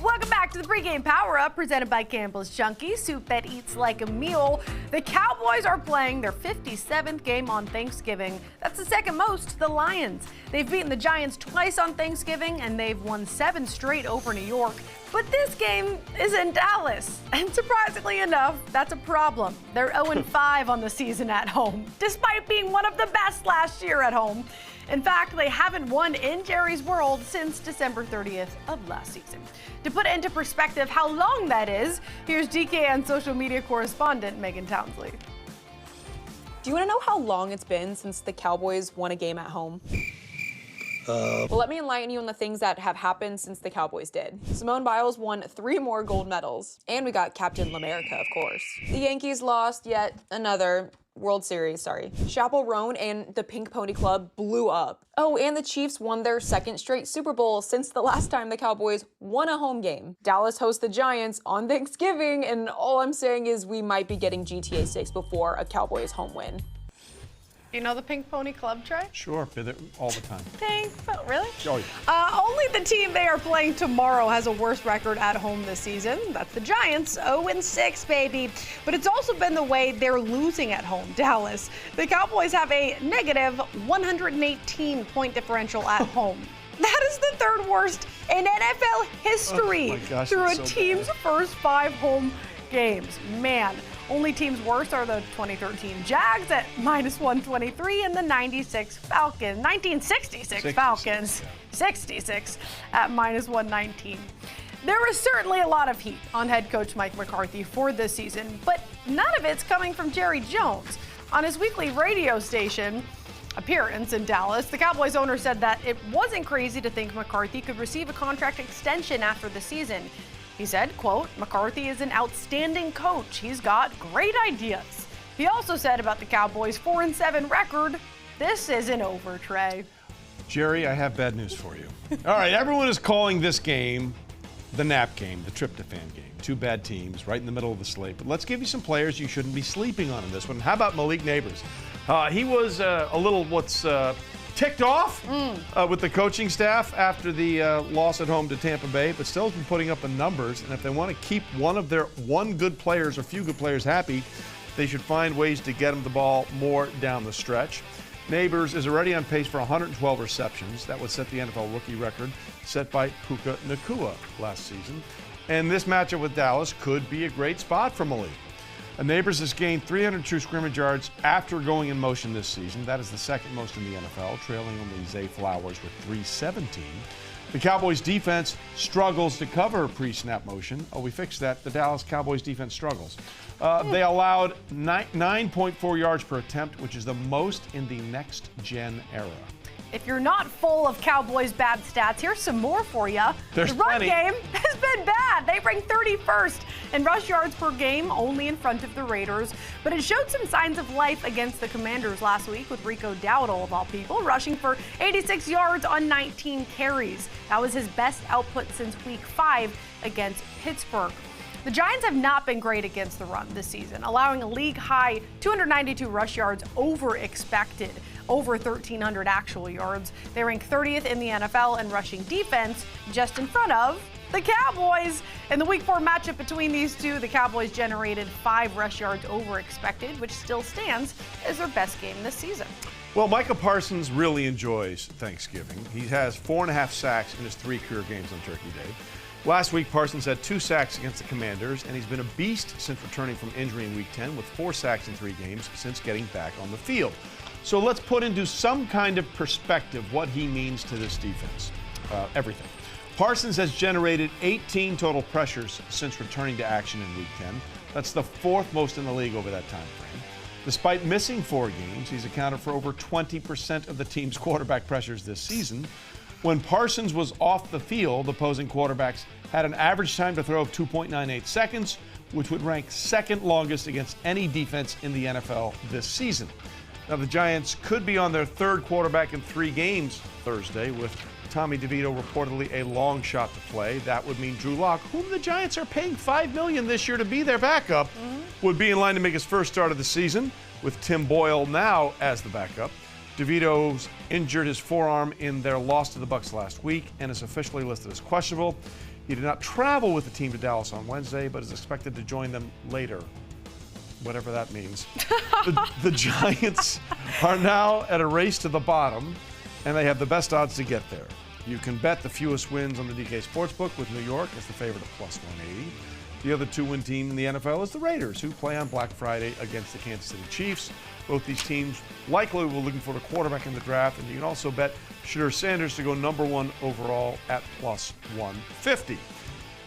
B: Welcome back to the Pregame PowerUp, presented by Campbell's Chunky, soup that eats like a meal. The Cowboys are playing their 57th game on Thanksgiving. That's the second most to the Lions. They've beaten the Giants twice on Thanksgiving, and they've won 7 straight over New York. But this game is in Dallas, and surprisingly enough, that's a problem. They're 0-5 on the season at home, despite being one of the best last year at home. In fact, they haven't won in Jerry's World since December 30th of last season. To put it into perspective how long that is, here's DKN social media correspondent Megan Townsley.
K: Do you want to know how long it's been since the Cowboys won a game at home? Well, let me enlighten you on the things that have happened since the Cowboys did. Simone Biles won 3 more gold medals, and we got Captain L'America, of course. The Yankees lost yet another World Series, Chappell Roan and the Pink Pony Club blew up. Oh, and the Chiefs won their 2nd straight Super Bowl since the last time the Cowboys won a home game. Dallas hosts the Giants on Thanksgiving, and all I'm saying is we might be getting GTA 6 before a Cowboys home win.
B: You know the Pink Pony Club, Trey?
A: Sure, they're there all the time.
B: Really?
A: Oh, yeah.
B: Only the team they are playing tomorrow has a worse record at home this season. That's the Giants, 0-6, baby. But it's also been the way they're losing at home, Dallas. The Cowboys have a negative 118-point differential at home. That is the 3rd worst in NFL history through a team's first 5 home games. Man. Only teams worse are the 2013 Jags at -123 and the 1966 Falcons, 66 at -119. There is certainly a lot of heat on head coach Mike McCarthy for this season, but none of it's coming from Jerry Jones. On his weekly radio station appearance in Dallas, the Cowboys owner said that it wasn't crazy to think McCarthy could receive a contract extension after the season. He said, quote, "McCarthy is an outstanding coach. He's got great ideas." He also said about the Cowboys' 4-7 record, "This isn't over, Trey."
A: Jerry, I have bad news for you. All right, everyone is calling this game the nap game, the tryptophan game. Two bad teams right in the middle of the slate. But let's give you some players you shouldn't be sleeping on in this one. How about Malik Neighbors? He was a little ticked off with the coaching staff after the loss at home to Tampa Bay, but still has been putting up the numbers. And if they want to keep one of their good players or few good players happy, they should find ways to get him the ball more down the stretch. Neighbors is already on pace for 112 receptions. That would set the NFL rookie record set by Puka Nacua last season. And this matchup with Dallas could be a great spot for Malik. Neighbors has gained 302 scrimmage yards after going in motion this season. That is the second most in the NFL, trailing only Zay Flowers with 317. The Cowboys defense struggles to cover pre-snap motion. Oh, we fixed that. The Dallas Cowboys defense struggles. They allowed 9.4 yards per attempt, which is the most in the next-gen era.
B: If you're not full of Cowboys bad stats, here's some more for you. The run game has been bad. They rank 31st in rush yards per game, only in front of the Raiders. But it showed some signs of life against the Commanders last week with Rico Dowdle, of all people, rushing for 86 yards on 19 carries. That was his best output since Week 5 against Pittsburgh. The Giants have not been great against the run this season, allowing a league-high 292 rush yards over expected, over 1,300 actual yards. They rank 30th in the NFL in rushing defense, just in front of the Cowboys. In the Week 4 matchup between these two, the Cowboys generated 5 rush yards over expected, which still stands as their best game this season.
A: Well, Micah Parsons really enjoys Thanksgiving. He has 4.5 sacks in his 3 career games on Turkey Day. Last week, Parsons had 2 sacks against the Commanders, and he's been a beast since returning from injury in Week 10 with 4 sacks in 3 games since getting back on the field. So let's put into some kind of perspective what he means to this defense. Everything. Parsons has generated 18 total pressures since returning to action in Week 10. That's the 4th most in the league over that time frame. Despite missing 4 games, he's accounted for over 20% of the team's quarterback pressures this season. When Parsons was off the field, opposing quarterbacks had an average time to throw of 2.98 seconds, which would rank second longest against any defense in the NFL this season. Now, the Giants could be on their 3rd quarterback in 3 games Thursday, with Tommy DeVito reportedly a long shot to play. That would mean Drew Lock, whom the Giants are paying $5 million this year to be their backup, would be in line to make his first start of the season, with Tim Boyle now as the backup. DeVito's injured his forearm in their loss to the Bucs last week and is officially listed as questionable. He did not travel with the team to Dallas on Wednesday, but is expected to join them later, whatever that means. The Giants are now at a race to the bottom, and they have the best odds to get there. You can bet the fewest wins on the DK Sportsbook with New York as the favorite at plus 180. The other 2-win team in the NFL is the Raiders, who play on Black Friday against the Kansas City Chiefs. Both these teams likely will be looking for a quarterback in the draft, and you can also bet Shedeur Sanders to go number 1 overall at plus 150.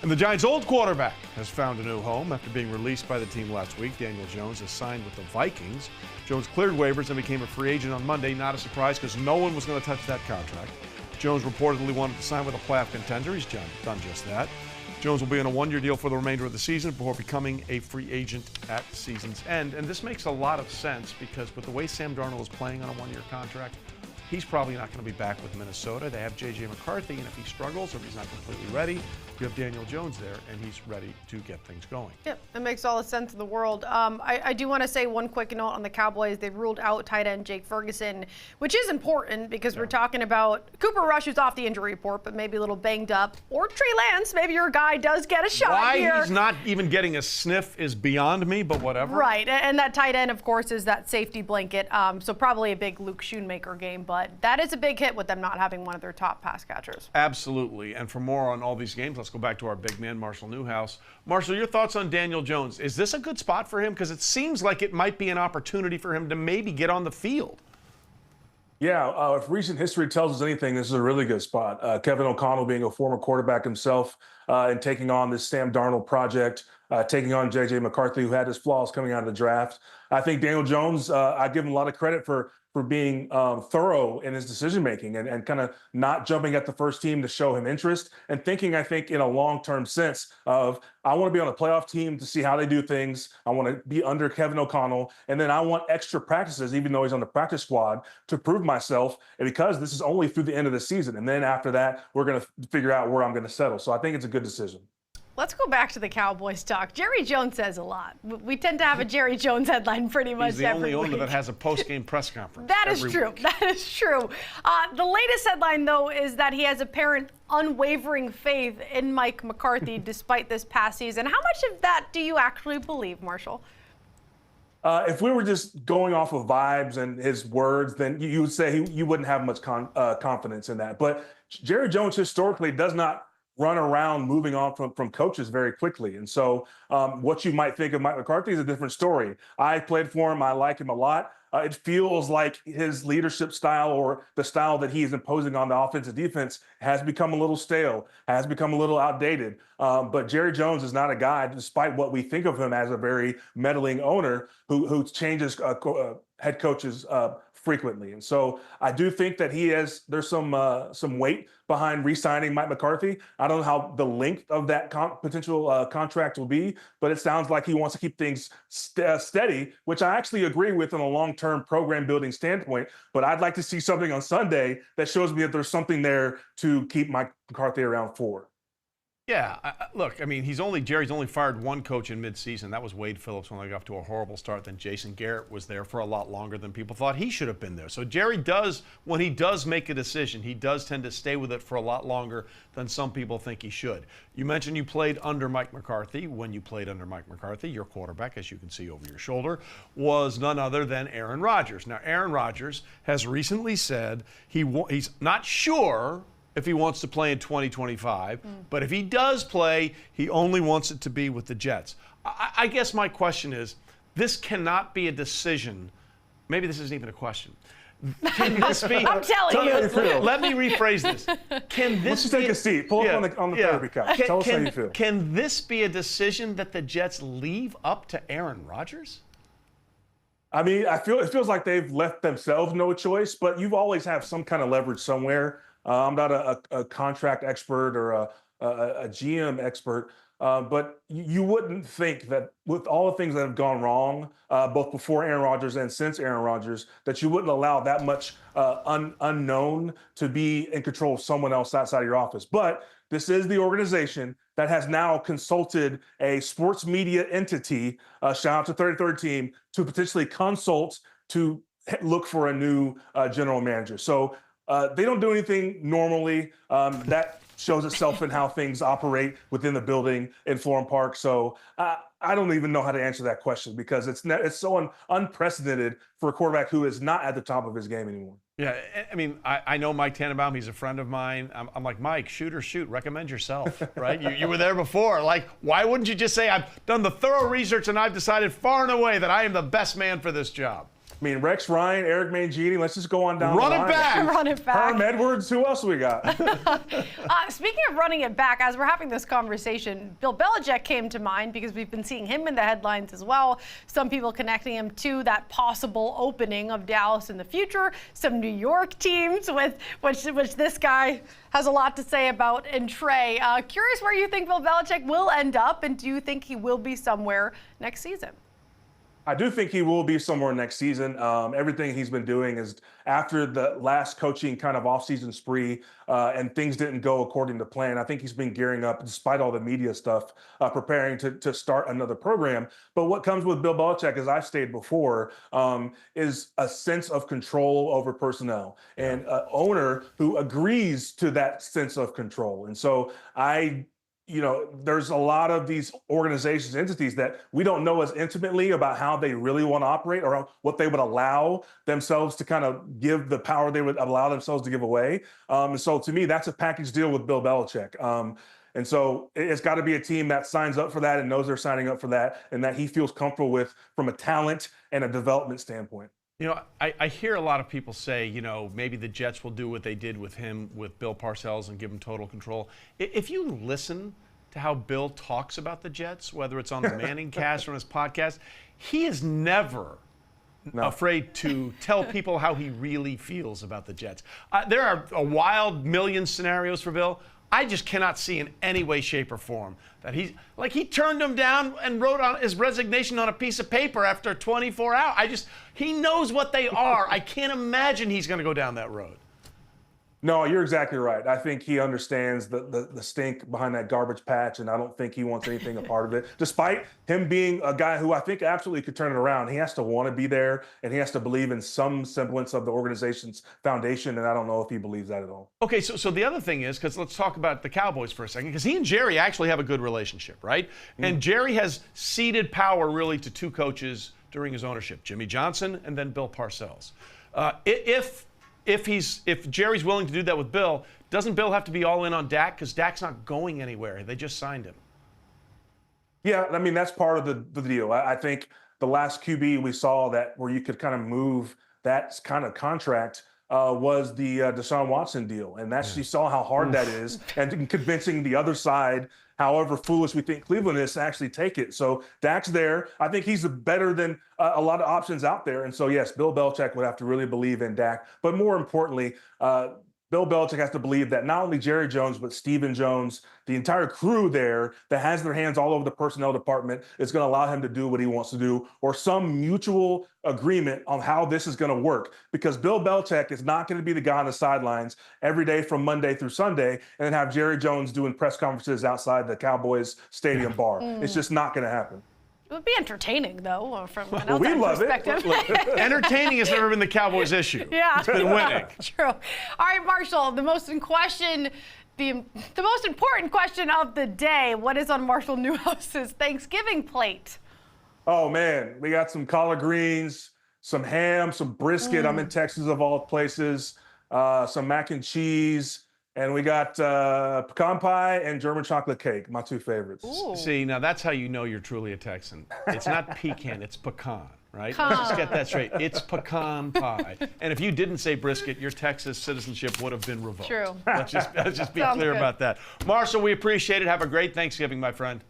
A: And the Giants' old quarterback has found a new home after being released by the team last week. Daniel Jones has signed with the Vikings. Jones cleared waivers and became a free agent on Monday. Not a surprise because no one was going to touch that contract. Jones reportedly wanted to sign with a playoff contender. He's done just that. Jones will be on a 1-year deal for the remainder of the season before becoming a free agent at season's end. And this makes a lot of sense because with the way Sam Darnold is playing on a 1-year contract, he's probably not going to be back with Minnesota. They have J.J. McCarthy, and if he struggles or if he's not completely ready, you have Daniel Jones there, and he's ready to get things going.
B: Yep, it makes all the sense in the world. I do want to say one quick note on the Cowboys. They've ruled out tight end Jake Ferguson, which is important because we're talking about Cooper Rush, who's off the injury report, but maybe a little banged up, or Trey Lance. Maybe your guy does get a shot here.
A: Why he's not even getting a sniff is beyond me, but whatever.
B: Right, and that tight end, of course, is that safety blanket. So probably a big Luke Schoonmaker game, but that is a big hit with them not having one of their top pass catchers.
A: Absolutely. And for more on all these games, let's go back to our big man, Marshall Newhouse. Marshall, your thoughts on Daniel Jones. Is this a good spot for him? Because it seems like it might be an opportunity for him to maybe get on the field.
F: Yeah, if recent history tells us anything, this is a really good spot. Kevin O'Connell being a former quarterback himself and taking on this Sam Darnold project taking on J.J. McCarthy, who had his flaws coming out of the draft. I think Daniel Jones, I give him a lot of credit for being thorough in his decision making and kind of not jumping at the first team to show him interest and thinking, I think, in a long-term sense of, I want to be on a playoff team to see how they do things. I want to be under Kevin O'Connell. And then I want extra practices, even though he's on the practice squad, to prove myself. And because this is only through the end of the season. And then after that, we're going to figure out where I'm going to settle. So I think it's a good decision.
B: Let's go back to the Cowboys talk. Jerry Jones says a lot. We tend to have a Jerry Jones headline pretty much every week.
A: He's the only owner that has a post-game press conference.
B: That is true. That is true. The latest headline, though, is that he has apparent unwavering faith in Mike McCarthy despite this past season. How much of that do you actually believe, Marshall?
F: If we were just going off of vibes and his words, then you would say you wouldn't have much confidence in that. But Jerry Jones historically does not run around moving on from coaches very quickly. And so what you might think of Mike McCarthy is a different story. I played for him. I like him a lot. It feels like his leadership style, or the style that he is imposing on the offense and defense, has become a little stale, has become a little outdated. But Jerry Jones is not a guy, despite what we think of him as a very meddling owner, who changes head coaches frequently. And so I do think that there's some weight behind re-signing Mike McCarthy. I don't know how the length of that potential contract will be, but it sounds like he wants to keep things steady, which I actually agree with on a long-term program building standpoint. But I'd like to see something on Sunday that shows me that there's something there to keep Mike McCarthy around for.
A: Yeah, look, I mean, Jerry's only fired one coach in midseason. That was Wade Phillips when they got off to a horrible start. Then Jason Garrett was there for a lot longer than people thought he should have been there. So Jerry does, when he does make a decision, he does tend to stay with it for a lot longer than some people think he should. You mentioned you played under Mike McCarthy. When you played under Mike McCarthy, your quarterback, as you can see over your shoulder, was none other than Aaron Rodgers. Now, Aaron Rodgers has recently said he's not sure if he wants to play in 2025. But if he does play, he only wants it to be with the Jets. I guess my question is, this cannot be a decision. Maybe this isn't even a question. Can this be?
B: I'm telling you.
A: Let me rephrase this. Can this
F: Let's just take a seat. Pull up on the therapy couch. Tell us how you feel.
A: Can this be a decision that the Jets leave up to Aaron Rodgers?
F: I mean, it feels like they've left themselves no choice, but you always have some kind of leverage somewhere. I'm not a contract expert or a GM expert, but you wouldn't think that with all the things that have gone wrong, both before Aaron Rodgers and since Aaron Rodgers, that you wouldn't allow that much unknown to be in control of someone else outside of your office. But this is the organization that has now consulted a sports media entity, shout out to 33rd Team, to potentially consult to look for a new general manager. So they don't do anything normally. That shows itself in how things operate within the building in Florham Park. So I don't even know how to answer that question because it's so unprecedented for a quarterback who is not at the top of his game anymore.
A: Yeah, I mean, I know Mike Tannenbaum. He's a friend of mine. I'm like, Mike, shoot or shoot. Recommend yourself, right? You were there before. Like, why wouldn't you just say, I've done the thorough research and I've decided far and away that I am the best man for this job?
F: I mean, Rex Ryan, Eric Mangini, let's just go on down the line.
B: Run it back.
F: Herm Edwards, who else we got?
B: Speaking of running it back, as we're having this conversation, Bill Belichick came to mind because we've been seeing him in the headlines as well. Some people connecting him to that possible opening of Dallas in the future. Some New York teams, which this guy has a lot to say about, and Trey. Curious where you think Bill Belichick will end up, and do you think he will be somewhere next season?
F: I do think he will be somewhere next season. Everything he's been doing is after the last coaching kind of offseason spree and things didn't go according to plan. I think he's been gearing up, despite all the media stuff, preparing to start another program. But what comes with Bill Belichick, as I've stated before, is a sense of control over personnel and an owner who agrees to that sense of control. And so there's a lot of these organizations, entities that we don't know as intimately about how they really want to operate or what they would allow themselves to kind of give the power they would allow themselves to give away. And so to me, that's a package deal with Bill Belichick. And so it's got to be a team that signs up for that and knows they're signing up for that and that he feels comfortable with from a talent and a development standpoint.
A: You know, I hear a lot of people say, maybe the Jets will do what they did with him, with Bill Parcells, and give him total control. If you listen to how Bill talks about the Jets, whether it's on the Manning cast or on his podcast. He is never afraid to tell people how he really feels about the Jets. There are a wild million scenarios for Bill. I just cannot see in any way, shape, or form that he turned him down and wrote on his resignation on a piece of paper after 24 hours. He knows what they are. I can't imagine he's going to go down that road.
F: No, you're exactly right. I think he understands the stink behind that garbage patch, and I don't think he wants anything a part of it. Despite him being a guy who I think absolutely could turn it around, he has to want to be there, and he has to believe in some semblance of the organization's foundation, and I don't know if he believes that at all.
A: Okay, so the other thing is, because let's talk about the Cowboys for a second, because he and Jerry actually have a good relationship, right? And Jerry has ceded power really to two coaches during his ownership, Jimmy Johnson and then Bill Parcells. If Jerry's willing to do that with Bill, doesn't Bill have to be all in on Dak? Because Dak's not going anywhere. They just signed him.
F: Yeah, I mean, that's part of the deal. I think the last QB we saw that where you could kind of move that kind of contract was the Deshaun Watson deal. And you saw how hard that is, and convincing the other side, however foolish we think Cleveland is, to actually take it. So Dak's there. I think he's better than a lot of options out there. And so, yes, Bill Belichick would have to really believe in Dak. But more importantly, Bill Belichick has to believe that not only Jerry Jones, but Stephen Jones, the entire crew there that has their hands all over the personnel department, is going to allow him to do what he wants to do, or some mutual agreement on how this is going to work. Because Bill Belichick is not going to be the guy on the sidelines every day from Monday through Sunday and then have Jerry Jones doing press conferences outside the Cowboys stadium bar. It's just not going to happen.
B: It would be entertaining, though, from an
F: Well, we
B: outside
F: love
B: perspective.
F: it.
A: Entertaining has never been the Cowboys' issue.
B: Yeah.
A: It's been winning.
B: True. All right, Marshall, the most important question of the day, what is on Marshall Newhouse's Thanksgiving plate?
F: Oh, man, we got some collard greens, some ham, some brisket. I'm in Texas, of all places. Some mac and cheese. And we got pecan pie and German chocolate cake, my two favorites.
B: Ooh.
A: See, now that's how you know you're truly a Texan. It's not pecan, it's pecan, right? Let's just get that straight. It's pecan pie. And if you didn't say brisket, your Texas citizenship would have been revoked.
B: True.
A: Let's just be clear about that. Marshall, we appreciate it. Have a great Thanksgiving, my friend.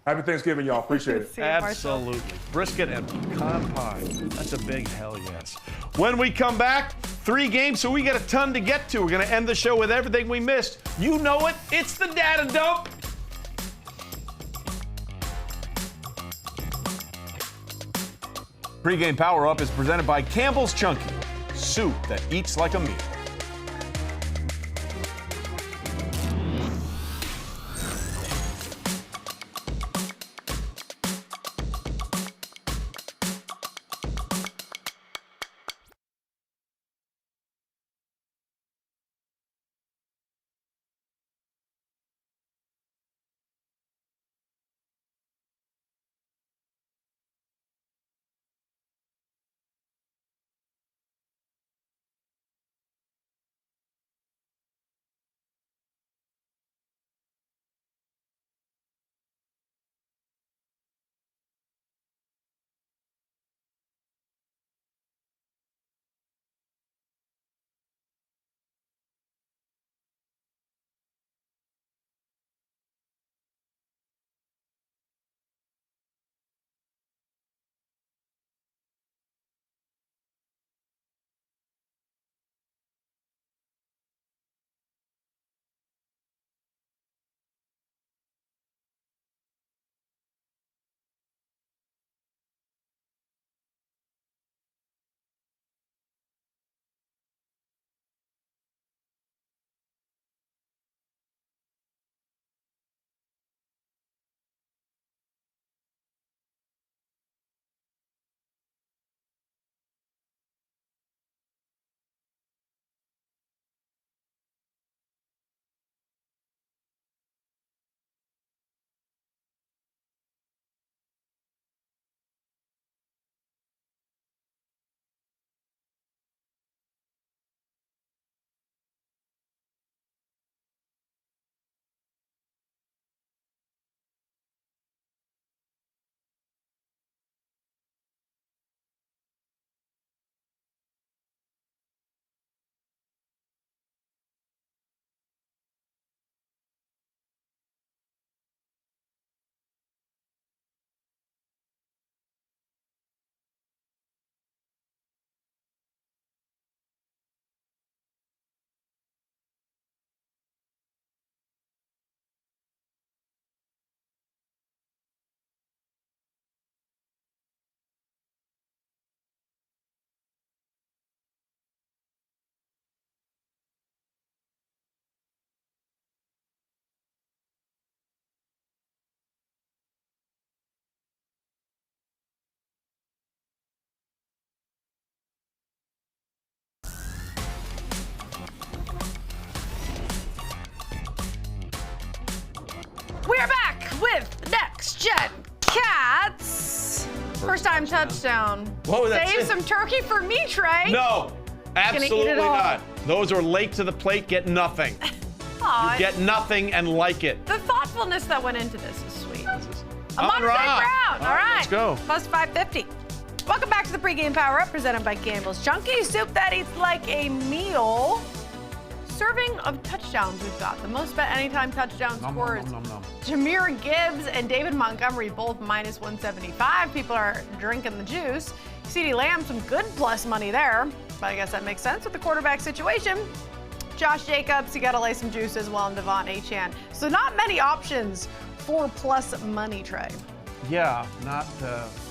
F: Happy Thanksgiving, y'all. Appreciate it.
B: See you,
A: Absolutely.
B: Marshall.
A: Brisket and pecan pie. That's a big hell yes. When we come back, 3 games, so we got a ton to get to. We're going to end the show with everything we missed. You know it. It's the data dump. Pregame Power Up is presented by Campbell's Chunky, soup that eats like a meal.
B: First time touchdown.
A: Whoa, that's
B: Save
A: it.
B: some turkey for me, Trey.
A: No, absolutely
B: it all.
A: not. Those are late to the plate, get nothing.
B: Aw,
A: You get nothing and like it.
B: the thoughtfulness that went into this is sweet. I'm
A: All
B: on the
A: right.
B: same round. All right.
A: Let's go.
B: Plus 550. Welcome back to the Pregame PowerUp presented by Campbell's Chunky Soup that eats like a meal. Serving of touchdowns we've got. The most bet anytime touchdown scores. Jahmyr Gibbs and David Montgomery both minus 175. People are drinking the juice. CeeDee Lamb, some good plus money there. But I guess that makes sense with the quarterback situation. Josh Jacobs, you got to lay some juice as well, and Devon Achane. So not many options for plus money, Trey.
A: Yeah, not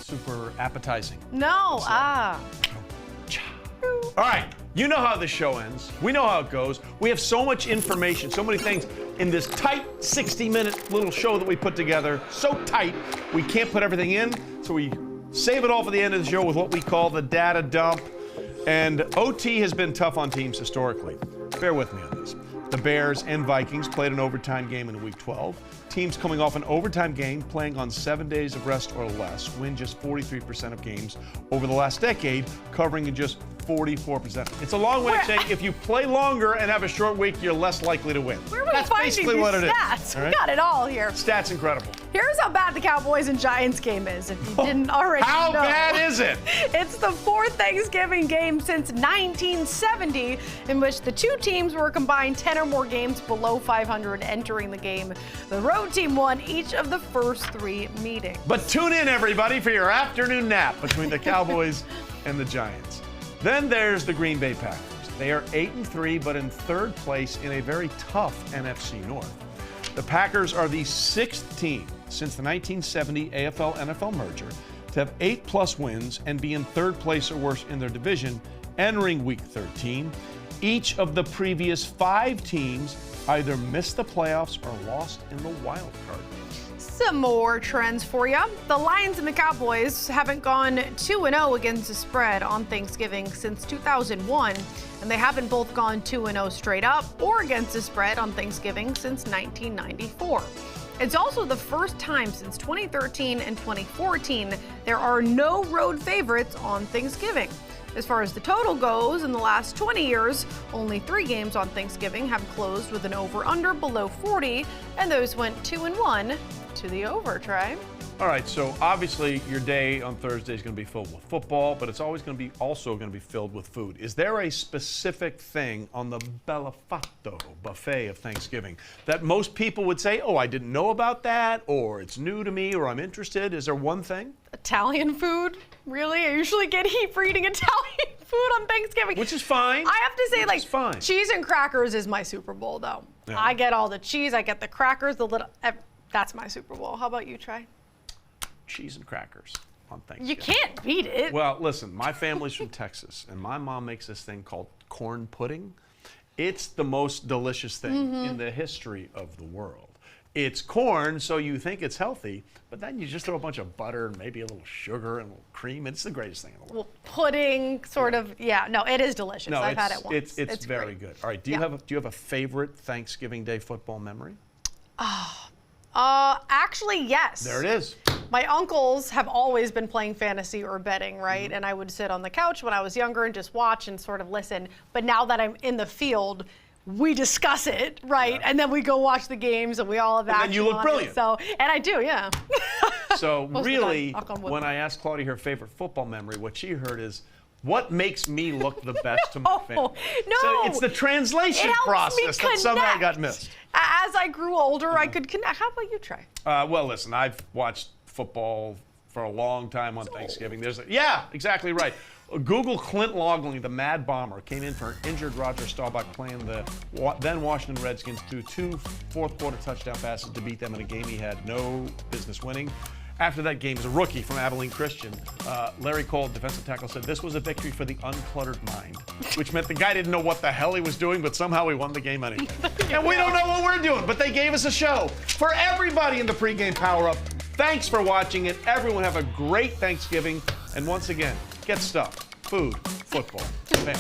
A: super appetizing.
B: No,
A: All right, you know how the show ends. We know how it goes. We have so much information, so many things in this tight 60-minute little show that we put together. So tight, we can't put everything in, so we save it all for the end of the show with what we call the data dump. And OT has been tough on teams historically. Bear with me on this. The Bears and Vikings played an overtime game in Week 12. Teams coming off an overtime game playing on 7 days of rest or less win just 43% of games over the last decade, covering in just 44%. It's a long way of saying if you play longer and have a short week, you're less likely to win.
B: Where are we
A: That's
B: finding
A: basically
B: these
A: what it is.
B: stats?
A: All
B: We
A: right?
B: got it all here.
A: Stats incredible.
B: Here's how bad the Cowboys and Giants game is, if you didn't already
A: How
B: know.
A: bad is it?
B: It's the fourth Thanksgiving game since 1970 in which the two teams were combined 10 or more games below 500 entering the game. The road team won each of the first three meetings.
A: But tune in, everybody, for your afternoon nap between the Cowboys and the Giants. Then there's the Green Bay Packers. They are 8-3, but in third place in a very tough NFC North. The Packers are the sixth team since the 1970 AFL-NFL merger to have 8+ wins and be in third place or worse in their division entering Week 13. Each of the previous 5 teams either missed the playoffs or lost in the wild card.
B: Some more trends for you. The Lions and the Cowboys haven't gone 2-0 against the spread on Thanksgiving since 2001, and they haven't both gone 2-0 straight up or against the spread on Thanksgiving since 1994. It's also the first time since 2013 and 2014 there are no road favorites on Thanksgiving. As far as the total goes, in the last 20 years, only 3 games on Thanksgiving have closed with an over-under below 40, and those went 2-1 to the over, Trey.
A: All right, so obviously your day on Thursday is going to be filled with football, but it's always going to be also going to be filled with food. Is there a specific thing on the Bellafotto buffet of Thanksgiving that most people would say, oh, I didn't know about that, or it's new to me, or I'm interested? Is there one thing?
B: Italian food? Really? I usually get heat for eating Italian food on Thanksgiving.
A: Which is fine.
B: I have to say,
A: Which is fine.
B: cheese and crackers is my Super Bowl, though.
A: Yeah.
B: I get all the cheese, I get the crackers, that's my Super Bowl. How about you, Trey?
A: Cheese and crackers on Thanksgiving.
B: You can't beat it.
A: Well, listen, my family's from Texas, and my mom makes this thing called corn pudding. It's the most delicious thing in the history of the world. It's corn, so you think it's healthy, but then you just throw a bunch of butter and maybe a little sugar and a little cream. It's the greatest thing in the world.
B: Well, pudding, sort of. Yeah, no, it is delicious.
A: No,
B: I've had it once.
A: It's very good. All right, do you have a favorite Thanksgiving Day football memory?
B: Actually, yes.
A: There it is.
B: My uncles have always been playing fantasy or betting, right? And I would sit on the couch when I was younger and just watch and sort of listen. But now that I'm in the field, we discuss it, right?
A: Yeah.
B: And then we go watch the games and we all have action.
A: And then you look
B: on
A: brilliant.
B: It. So, and I do, yeah.
A: So
B: Most of the
A: really,
B: time, knock on wood.
A: when I asked Claudia her favorite football memory, what she heard is, what makes me look the best to my family?
B: No,
A: So it's the translation
B: it helps me
A: process that somehow got
B: connect.
A: missed.
B: As I grew older, I could connect. How about you, Trey?
A: Well, listen, I've watched football for a long time on Thanksgiving. Yeah, exactly right. Google Clint Loggling, the Mad Bomber, came in for an injured Roger Staubach playing the then Washington Redskins, threw 2 fourth-quarter touchdown passes to beat them in a game he had no business winning. After that game, as a rookie from Abilene Christian, Larry Cole, defensive tackle, said this was a victory for the uncluttered mind, which meant the guy didn't know what the hell he was doing, but somehow he won the game anyway. And we don't know what we're doing, but they gave us a show. For everybody in the Pregame PowerUp, thanks for watching it. Everyone have a great Thanksgiving. And once again, get stuffed. Food, football, family.